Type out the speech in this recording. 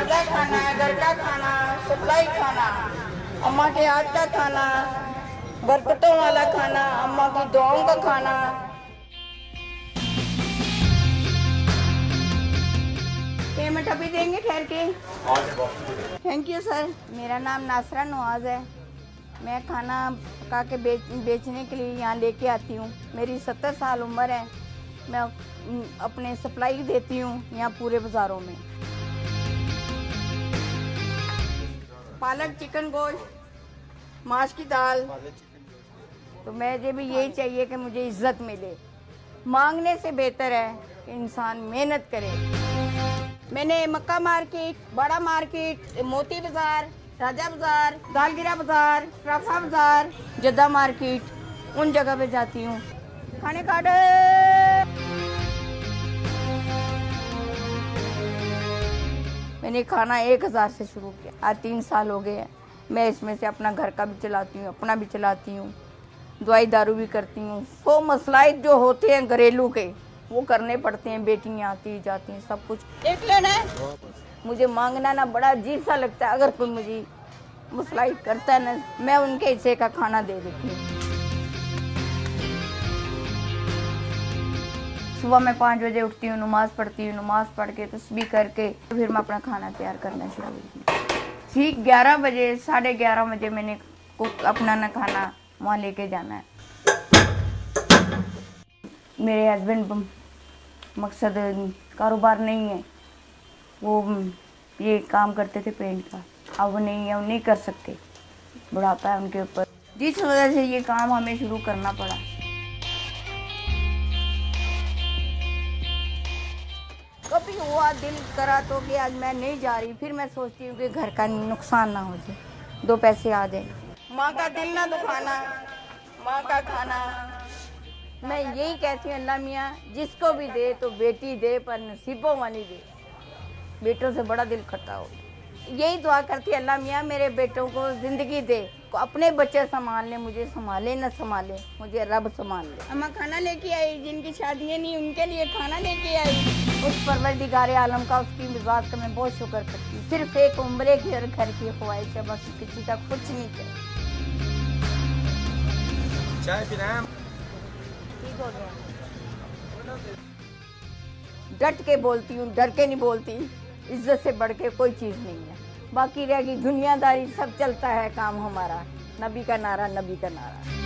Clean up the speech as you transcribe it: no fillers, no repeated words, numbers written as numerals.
ताज़ा खाना, घर का खाना, सप्लाई खाना, अम्मा के हाथ का खाना, बरकतों वाला खाना, अम्मा की दुआओं का खाना। पेमेंट अभी देंगे ठहर के। Thank you sir. मेरा नाम नासरा नवाज है। मैं खाना पका के बेचने के लिए यहाँ लेके आती हूँ। मेरी 70 साल उम्र है। मैं अपने सप्लाई देती हूँ यहाँ पूरे बाज़ारों में। पालक चिकन गोश्त, माश की दाल। तो मुझे भी यही चाहिए कि मुझे इज्जत मिले। मांगने से बेहतर है कि इंसान मेहनत करे। मैंने मक्का मार्केट, बड़ा मार्केट, मोती बाजार, राजा बाजार, दालगिरा बाजार, राफा बाजार, जद्दा मार्केट, उन जगह पे जाती हूँ। खाने का मैंने खाना 1000 से शुरू किया। आज 3 साल हो गए हैं। मैं इसमें से अपना घर का भी चलाती हूँ, अपना भी चलाती हूँ, दवाई दारू भी करती हूँ। 100 मसलाइल जो होते हैं घरेलू के, वो करने पड़ते हैं। बेटियाँ आती जाती हैं, सब कुछ देख लेना है। मुझे मांगना ना बड़ा अजीब सा लगता है। अगर कोई मुझे मसलाई करता है ना, मैं उनके हिस्से का खाना दे देती हूँ। सुबह मैं 5 बजे उठती हूँ, नमाज पढ़ती हूँ, नमाज पढ़ के तस्बीह करके फिर मैं अपना खाना तैयार करना शुरू करती हूँ। ठीक 11 बजे, 11:30 बजे मैंने अपना ना खाना वहाँ लेके जाना है। मेरे हस्बैंड मकसद कारोबार नहीं है, वो ये काम करते थे पेंट का। अब वो नहीं है, वो नहीं कर सकते, बुढ़ापा है उनके ऊपर। जिस वजह से ये काम हमें शुरू करना पड़ा। कभी हुआ दिल करा तो कि आज मैं नहीं जा रही, फिर मैं सोचती हूँ कि घर का नुकसान ना हो जाए, 2 पैसे आ जाए। माँ का दिल ना दुखाना, माँ का खाना। मैं यही कहती हूँ, अल्लाह मियाँ जिसको भी दे तो बेटी दे, पर नसीबों वाली दे। बेटों से बड़ा दिल खट्टा हो। यही दुआ करती है, अल्लाह मियाँ मेरे बेटों को ज़िंदगी दे, अपने बच्चे संभाल ले, मुझे संभाले न संभाले, मुझे रब संभाल ले। अम्मा खाना लेके आई, जिनकी शादियाँ नहीं उनके लिए खाना लेके आई। उस परवरदिगार आलम का, उसकी मिजाज का मैं बहुत शुक्र करती हूँ। सिर्फ एक उम्रे की और घर की ख्वाहिश है, बस किसी का कुछ नहीं चाहिए। चाय पीना है? ठीक हो गया। डट के बोलती हूँ, डर के नहीं बोलती। इज्जत से बढ़ के कोई चीज़ नहीं है। बाकी रहेगी दुनियादारी, सब चलता है काम हमारा। नबी का नारा, नबी का नारा।